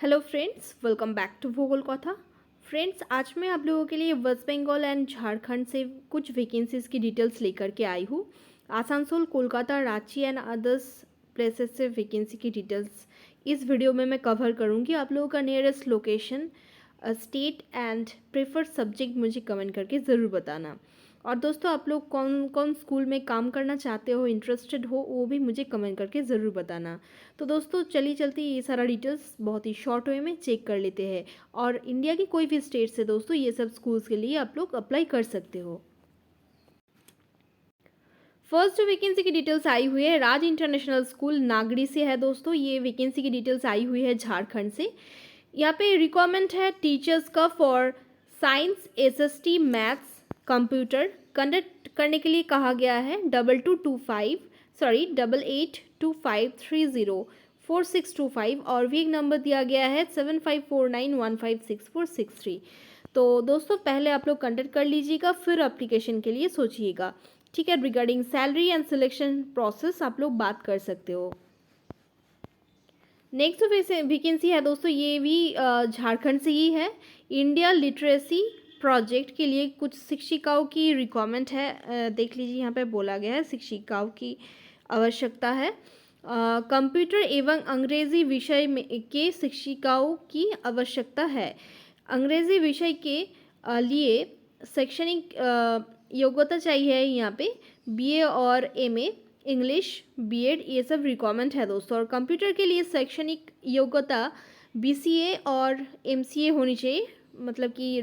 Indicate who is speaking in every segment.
Speaker 1: Hello friends, welcome back to Bhugol Katha. Friends, आज मैं आप लोगों के लिए वेस्ट बंगाल एंड झारखंड से कुछ वैकेंसीज़ की डिटेल्स लेकर के आई हूँ। Asansol, Kolkata, Ranchi and others places से वैकेंसी की डिटेल्स इस वीडियो में मैं कवर करूँगी। आप लोगों का nearest location, state and preferred subject मुझे कमेंट करके ज़रूर बताना। और दोस्तों, आप लोग कौन कौन स्कूल में काम करना चाहते हो, इंटरेस्टेड हो, वो भी मुझे कमेंट करके ज़रूर बताना। तो दोस्तों, चलिए चलते ये सारा डिटेल्स बहुत ही शॉर्ट वे में चेक कर लेते हैं। और इंडिया की कोई भी स्टेट से दोस्तों ये सब स्कूल्स के लिए आप लोग अप्लाई कर सकते हो। फर्स्ट जो वैकेंसी की डिटेल्स आई हुई है राज इंटरनेशनल स्कूल नागड़ी से है दोस्तों। ये वैकेंसी की डिटेल्स आई हुई है झारखंड से। यहाँ पे रिक्वायरमेंट है टीचर्स का for science, SST, maths, computer conduct करने के लिए कहा गया है। 8825 और वीक नंबर दिया गया है 7549156463। तो दोस्तों, पहले आप लोग कंडक्ट कर लीजिएगा, फिर एप्लीकेशन के लिए सोचिएगा। ठीक है। Regarding salary and selection process आप लोग बात कर सकते हो। नेक्स्ट वैकेंसी है दोस्तों, ये भी झारखंड से ही है। इंडिया लिटरेसी प्रोजेक्ट के लिए कुछ शिक्षिकाओं की रिक्वायरमेंट है। देख लीजिए, यहाँ पे बोला गया है शिक्षिकाओं की आवश्यकता है। कंप्यूटर एवं अंग्रेजी विषय में के शिक्षिकाओं की आवश्यकता है। अंग्रेजी विषय के लिए शैक्षणिक योग्यता चाहिए यहाँ पे बीए और एमए, इंग्लिश, बीएड, ये सब रिक्वायरमेंट है दोस्तों। और कंप्यूटर के लिए शैक्षणिक योग्यता बीसीए और एमसीए होनी चाहिए, मतलब कि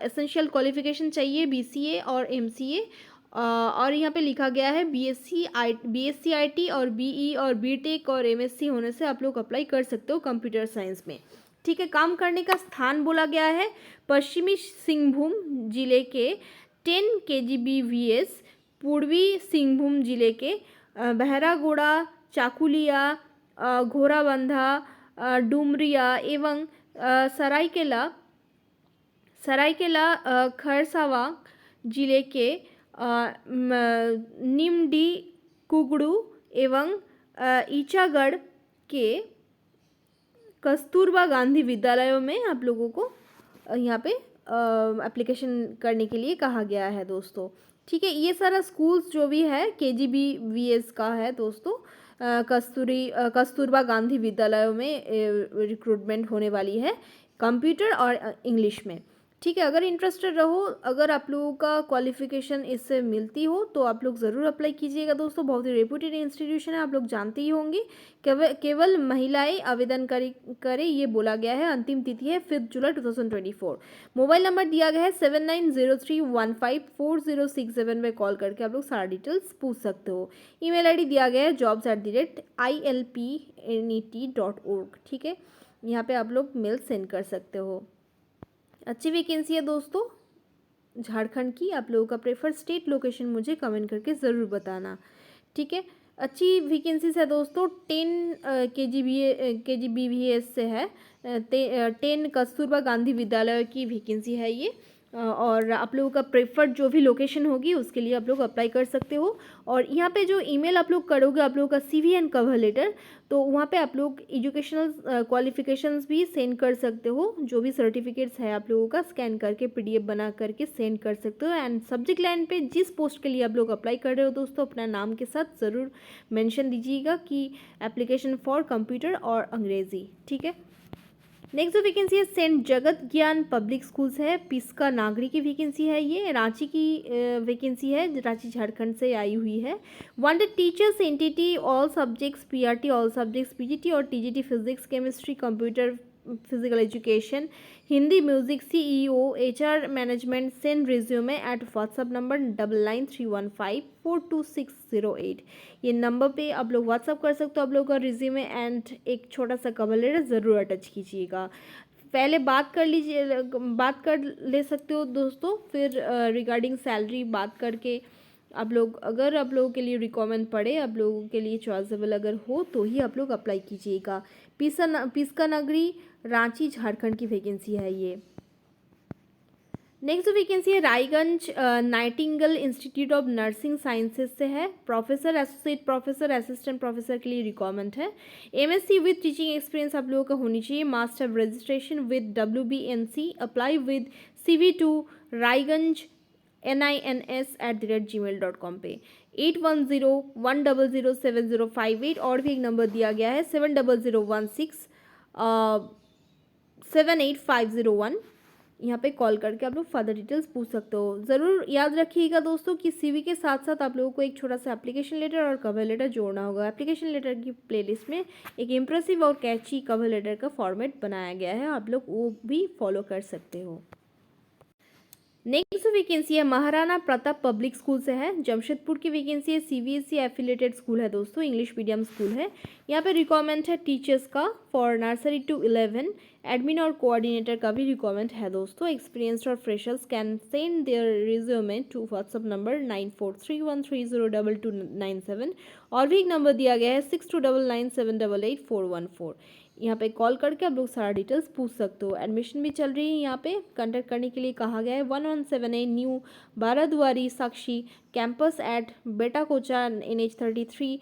Speaker 1: एसेंशियल क्वालिफिकेशन चाहिए बीसीए और एमसीए। और यहाँ पे लिखा गया है बीएससी आईटी और बीई और बीटेक और एमएससी होने से आप लोग अप्लाई कर सकते हो कंप्यूटर साइंस में। ठीक है। काम करने का स्थान बोला गया है पश्चिमी सिंहभूम जिले के 10 KGBVS, पूर्वी सिंहभूम जिले के बहरागोड़ा, चाकुलिया, घोराबंधा, डुमरिया एवं सरायकेला खरसावां जिले के निमडी, कुगड़ू एवं ईचागढ़ के कस्तूरबा गांधी विद्यालयों में आप लोगों को यहाँ पे एप्लीकेशन करने के लिए कहा गया है दोस्तों। ठीक है। ये सारा स्कूल्स जो भी है KGBVS का है दोस्तों। कस्तूरबा गांधी विद्यालयों में रिक्रूटमेंट होने वाली है कंप्यूटर और इंग्लिश में। ठीक है। अगर इंटरेस्टेड रहो, अगर आप लोगों का क्वालिफिकेशन इससे मिलती हो तो आप लोग ज़रूर अप्लाई कीजिएगा दोस्तों। बहुत ही रेप्यूटेड इंस्टीट्यूशन है, आप लोग जानते ही होंगे। केवल महिलाएं आवेदन करें ये बोला गया है। अंतिम तिथि है 5 जुलाई 2024। मोबाइल नंबर दिया गया है 7903154067 में कॉल करके आप लोग सारा डिटेल्स पूछ सकते हो। ईमेल आईडी दिया गया है jobs@ilpnet.org। ठीक है। यहाँ पे आप लोग मेल सेंड कर सकते हो। अच्छी वैकेंसी है दोस्तों झारखंड की। आप लोगों का प्रेफर स्टेट लोकेशन मुझे कमेंट करके ज़रूर बताना। ठीक है। अच्छी वैकेंसीज है दोस्तों। 10 KGBVS से है। 10 कस्तूरबा गांधी विद्यालय की वैकेंसी है ये। और आप लोगों का प्रेफर्ड जो भी लोकेशन होगी उसके लिए आप लोग अप्लाई कर सकते हो। और यहाँ पे जो ईमेल आप लोग करोगे, आप लोगों का CV एंड कवर लेटर, तो वहाँ पे आप लोग एजुकेशनल क्वालिफिकेशंस भी सेंड कर सकते हो। जो भी सर्टिफिकेट्स है आप लोगों का स्कैन करके PDF बना करके सेंड कर सकते हो। एंड सब्जेक्ट लाइन पे जिस पोस्ट के लिए आप लोग अप्लाई कर रहे हो दोस्तों, अपना नाम के साथ ज़रूर मेंशन दीजिएगा कि एप्लीकेशन फॉर कंप्यूटर और अंग्रेज़ी। ठीक है। नेक्स्ट जो वैकेंसी है सेंट जगत ज्ञान पब्लिक स्कूल्स है, पिस्का नागरी की वैकेंसी है। ये रांची की वैकेंसी है, रांची झारखंड से आई हुई है। Wanted teachers NTT all subjects, PRT all subjects, PGT और TGT physics, chemistry, computer, physical education, Hindi, music, CEO, HR management. Send resume at WhatsApp number 9931542608। ये नंबर पे आप लोग व्हाट्सअप कर सकते हो आप लोगों का रिज्यूमे एंड एक छोटा सा कवर लेटर ज़रूर अटैच कीजिएगा। पहले बात कर ले सकते हो दोस्तों, फिर रिगार्डिंग सैलरी बात करके आप लोग, अगर आप लोगों के लिए रिक्वायरमेंट पड़े, आप लोगों के लिए चॉइसेबल अगर हो तो ही आप लोग अप्लाई कीजिएगा। पिस्का नगरी रांची झारखंड की वैकेंसी है ये। नेक्स्ट जो वैकेंसी है Raiganj Nightingale institute of nursing sciences से है। Professor, associate professor, assistant professor के लिए रिक्वायरमेंट है। एमएससी विद टीचिंग एक्सपीरियंस आप लोगों का होनी चाहिए। Master registration with WBNC। Apply with CV to Raiganj NINS@gmail.com पे। 8101007058 और भी एक नंबर दिया गया है 7016 78501। यहाँ पे कॉल करके आप लोग फर्दर डिटेल्स पूछ सकते हो। ज़रूर याद रखिएगा दोस्तों कि CV के साथ साथ आप लोगों को एक छोटा सा एप्लीकेशन लेटर और कवर लेटर जोड़ना होगा। एप्लीकेशन लेटर की प्लेलिस्ट में एक इम्प्रेसिव और कैची कवर लेटर का फॉर्मेट बनाया गया है, आप लोग वो भी फॉलो कर सकते हो। नेक्स्ट वैकेंसी है महाराणा प्रताप पब्लिक स्कूल से है। जमशेदपुर की वैकेंसी है। CBSE एफिलेटेड स्कूल है दोस्तों, इंग्लिश मीडियम स्कूल है। यहाँ पे रिक्वायरमेंट है टीचर्स का फॉर नर्सरी टू 11। एडमिन और कोऑर्डिनेटर का भी रिक्वायरमेंट है दोस्तों। एक्सपीरियंस्ड और freshers can send their resume to WhatsApp number 9431302297 और भी एक नंबर दिया गया है 6299788414। यहाँ पे कॉल करके आप लोग सारा डिटेल्स पूछ सकते हो। एडमिशन भी चल रही है। यहाँ पे कंटेक्ट करने के लिए कहा गया है 1178 new Baradwari Sakshi campus at बेटा कोचा NH33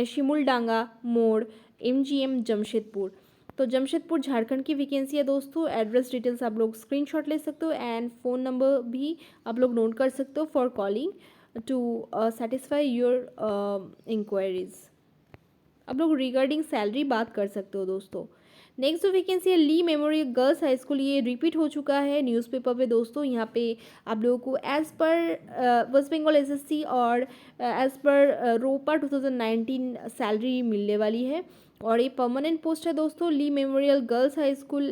Speaker 1: शिमुलडांगा मोड़ MGM जमशेदपुर। तो जमशेदपुर झारखंड की वैकेंसी है दोस्तों। एड्रेस डिटेल्स आप लोग स्क्रीनशॉट ले सकते हो एंड फ़ोन नंबर भी आप लोग नोट कर सकते हो for calling to satisfy your enquiries. आप लोग रिगार्डिंग सैलरी बात कर सकते हो दोस्तों। नेक्स्ट जो वैकेंसी है ली मेमोरियल गर्ल्स हाई स्कूल, ये रिपीट हो चुका है न्यूज़पेपर पे दोस्तों। यहाँ पे आप लोगों को as per West Bengal SSC और एज़ पर रोपा 2019 सैलरी मिलने वाली है और ये परमानेंट पोस्ट है दोस्तों। Lee memorial girls high school,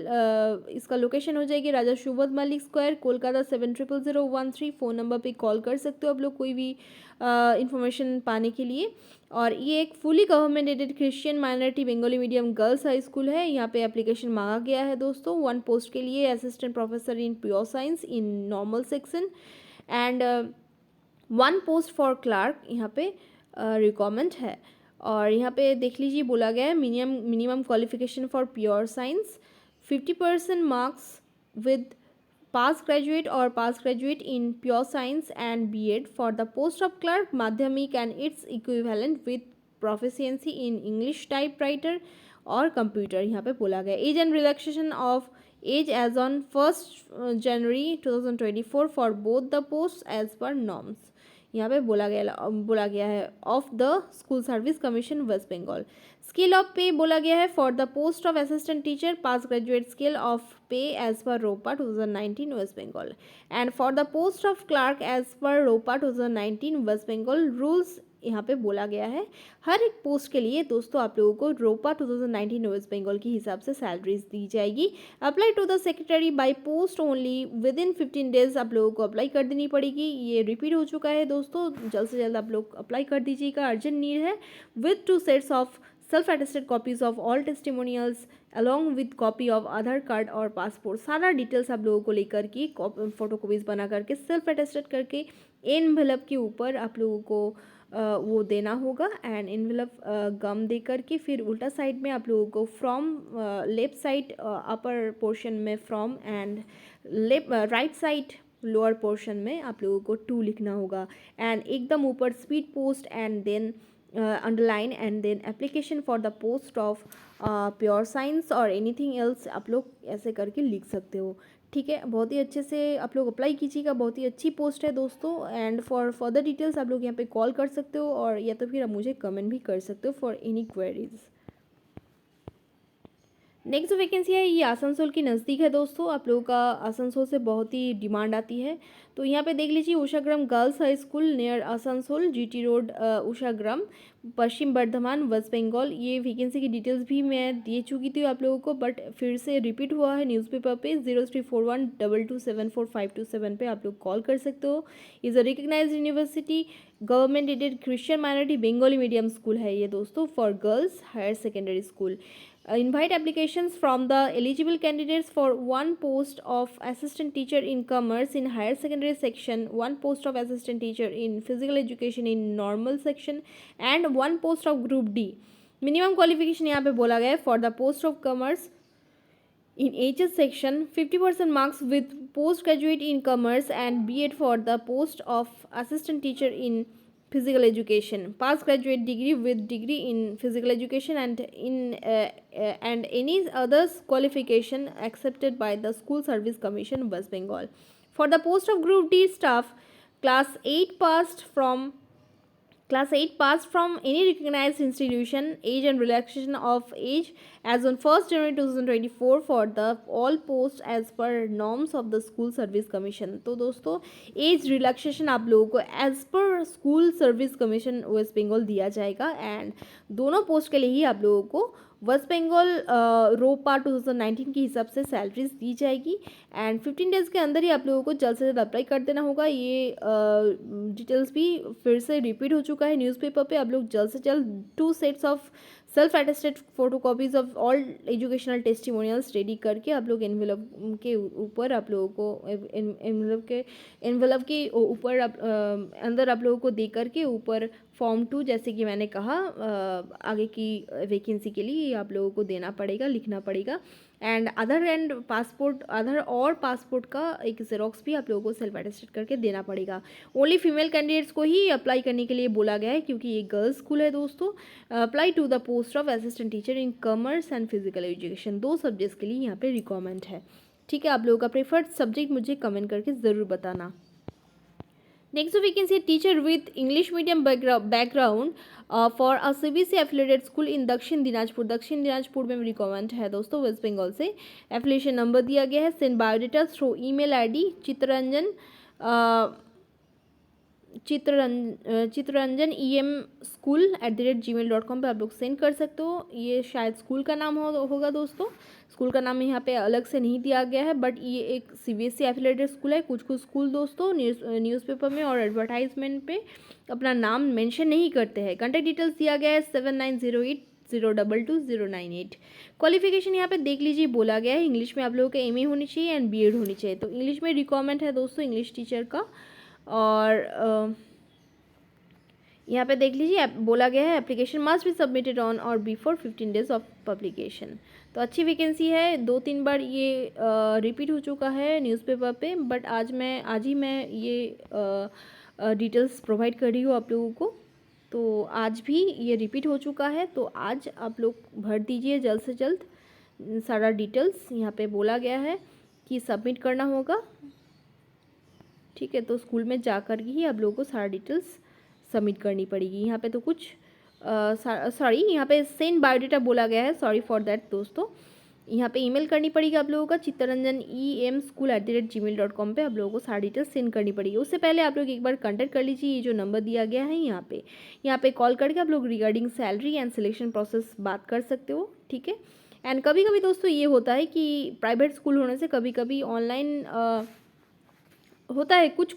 Speaker 1: इसका लोकेशन हो जाएगी Raja Subodh Mullick square, Kolkata 700013। Phone number पे कॉल कर सकते हो आप लोग कोई भी इंफॉर्मेशन पाने के लिए। और ये एक fully government aided Christian minority Bengali medium girls high school है। यहाँ पे एप्लीकेशन मांगा गया है दोस्तों। 1 पोस्ट के लिए assistant professor in pure science in normal section and 1 post for clerk यहाँ पे रिक्वायरमेंट है। और यहाँ पे देख लीजिए बोला गया है minimum qualification for pure science 50% marks with pass graduate और pass graduate in pure science and B.Ed for the post of clerk माध्यमिक and its equivalent with proficiency in English typewriter और कंप्यूटर। यहाँ पे बोला गया age and relaxation of age age on 1 January 2024 for both the post age per norms. यहाँ पे बोला गया है of the school service commission West Bengal. Scale of pay बोला गया है for the post of assistant teacher pass graduate scale of pay as per ROPA 2019 West Bengal and for the post of clerk as per ROPA 2019 West Bengal rules. यहाँ पे बोला गया है हर एक post के लिए दोस्तों आप लोगों को रोपा 2019 वेस्ट बंगाल के हिसाब से सैलरीज दी जाएगी। Apply to the secretary by post only within 15 days आप लोगों को अप्लाई कर देनी पड़ेगी। ये रिपीट हो चुका है दोस्तों, जल्द से जल्द आप लोग अप्लाई कर दीजिएगा, अर्जेंट नीड है। With 2 sets of self attested copies of all testimonials along with copy of Aadhaar card और पासपोर्ट। सारा डिटेल्स आप लोगों को लेकर के फोटो कॉपीज बना करके सेल्फ अटेस्टेड करके एनवेलप के ऊपर आप लोगों को वो देना होगा एंड एनवेलप गम दे करके फिर उल्टा साइड में आप लोगों को from left side upper portion में from and right side lower portion में आप लोगों को टू लिखना होगा एंड एकदम ऊपर speed post and then underline and then application for the post of pure science और एनीथिंग एल्स आप लोग ऐसे करके लिख सकते हो। ठीक है, बहुत ही अच्छे से आप लोग अप्लाई कीजिएगा, बहुत ही अच्छी पोस्ट है दोस्तों। एंड फॉर फर्दर डिटेल्स आप लोग यहाँ पे कॉल कर सकते हो और या तो फिर आप मुझे कमेंट भी कर सकते हो फॉर एनी क्वेरीज। नेक्स्ट जो वैकेंसी है ये आसनसोल की नज़दीक है दोस्तों। आप लोगों का आसनसोल से बहुत ही डिमांड आती है, तो यहाँ पे देख लीजिए Ushagram girls high school near Asansol GT road Ushagram Paschim Bardhaman west Bengal. ये वैकेंसी की डिटेल्स भी मैं दे चुकी थी आप लोगों को, बट फिर से रिपीट हुआ है न्यूज़पेपर पे 0341227457 पे आप लोग कॉल कर सकते हो। Is a recognised university government aided Christian minority Bengali medium school है ये दोस्तों for girls higher secondary school. Invite applications from the eligible candidates for 1 post of assistant teacher in commerce in higher secondary section, 1 post of assistant teacher in physical education in normal section and 1 post of group D। Minimum qualification यहाँ पे बोला गया है for the post of commerce In HS section, 50% marks with postgraduate in commerce and B.Ed for the post of assistant teacher in physical education. Past graduate degree with degree in physical education and any others qualification accepted by the School Service Commission West Bengal. For the post of Group D staff, class 8 passed from any recognized institution, age and relaxation of age as on 1st January 2024 for the all posts as per norms of the School Service Commission. तो दोस्तों age relaxation आप लोगों को as per school service commission West Bengal दिया जाएगा and दोनों post के लिए ही आप लोगों को वेस्ट बंगाल रोपा 2019 के हिसाब से सैलरीज दी जाएगी एंड 15 डेज़ के अंदर ही आप लोगों को जल्द से जल्द अप्लाई कर देना होगा। ये डिटेल्स भी फिर से रिपीट हो चुका है न्यूज़पेपर पे। आप लोग जल्द से जल्द 2 sets of self attested photo copies of all educational testimonials ready करके आप लोग एनवेलप के ऊपर आप लोगों को एनवेलप के ऊपर अंदर आप लोगों को दे करके ऊपर फॉर्म 2 जैसे कि मैंने कहा आगे की वैकेंसी के लिए आप लोगों को देना पड़ेगा, लिखना पड़ेगा एंड आधार और पासपोर्ट का एक जेरोक्स भी आप लोगों को सेल्फ अटेस्टेड करके देना पड़ेगा। ओनली फीमेल कैंडिडेट्स को ही अप्लाई करने के लिए बोला गया है क्योंकि ये गर्ल्स स्कूल है दोस्तों। Apply to the post of assistant teacher in commerce and physical education, 2 subjects के लिए यहाँ पे रिक्वायरमेंट है। ठीक है, आप लोगों का प्रेफर्ड सब्जेक्ट मुझे कमेंट करके ज़रूर बताना। नेक्स्ट वैकेंसी है teacher with English medium background for a CBSE affiliated school इन दक्षिण दिनाजपुर में रिक्वायरमेंट है दोस्तों वेस्ट बंगाल से। एफिलेशन नंबर दिया गया है। Send biodata through email ID Chitraranjan em school@gmail.com पे आप लोग सेंड कर सकते हो। ये शायद स्कूल का नाम होगा दोस्तों, स्कूल का नाम यहाँ पे अलग से नहीं दिया गया है बट ये एक सीबीएसई एफिलेटेड स्कूल है। कुछ स्कूल दोस्तों न्यूज़पेपर में और एडवर्टाइजमेंट पे अपना नाम मेंशन नहीं करते हैं। कॉन्टैक्ट डिटेल्स दिया गया है 7908022098। क्वालिफिकेशन यहाँ पे देख लीजिए बोला गया है इंग्लिश में आप लोगों के एमए होनी चाहिए एंड बीएड होनी चाहिए। तो इंग्लिश में रिक्वायरमेंट है दोस्तों इंग्लिश टीचर का। और यहाँ पे देख लीजिए बोला गया है application must be submitted on और बिफोर 15 डेज ऑफ पब्लिकेशन। तो अच्छी वैकेंसी है, 2-3 बार ये रिपीट हो चुका है न्यूज़पेपर पे बट आज ही मैं ये डिटेल्स प्रोवाइड कर रही हूँ आप लोगों को। तो आज भी ये रिपीट हो चुका है तो आज आप लोग भर दीजिए जल्द से जल्द सारा डिटेल्स। यहाँ पे बोला गया है कि सबमिट करना होगा। ठीक है, तो स्कूल में जाकर ही आप लोगों को सारा डिटेल्स सबमिट करनी पड़ेगी। यहाँ पे तो कुछ सॉरी यहाँ पे सेंड बायोडेटा बोला गया है, सॉरी फॉर दैट दोस्तों। यहाँ पे ईमेल करनी पड़ेगी आप लोगों का चित्तरंजन@gmail.com पे आप लोगों को सारी डिटेल्स सेंड करनी पड़ेगी। उससे पहले आप लोग एक बार कांटेक्ट कर लीजिए, ये जो नंबर दिया गया है यहाँ पे कॉल करके आप लोग regarding salary and selection process बात कर सकते हो। ठीक है, एंड कभी कभी दोस्तों ये होता है कि प्राइवेट स्कूल होने से कभी कभी ऑनलाइन होता है कुछ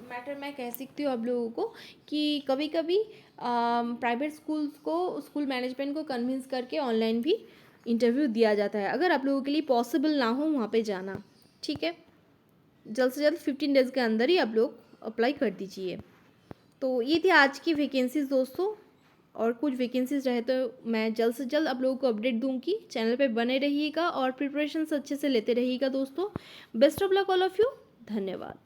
Speaker 1: मैटर मैं कह सकती हूँ आप लोगों को कि कभी कभी प्राइवेट स्कूल्स को स्कूल मैनेजमेंट को कन्विंस करके ऑनलाइन भी इंटरव्यू दिया जाता है अगर आप लोगों के लिए पॉसिबल ना हो वहाँ पे जाना। ठीक है, जल्द से जल्द 15 डेज़ के अंदर ही आप लोग अप्लाई कर दीजिए। तो ये थी आज की वैकेंसीज दोस्तों, और कुछ वैकेंसीज रहे तो मैं जल्द से जल्द आप लोगों को अपडेट दूंगी। चैनल पे बने रहिएगा और प्रिपरेशंस अच्छे से लेते रहिएगा दोस्तों। Best of luck all of you, धन्यवाद।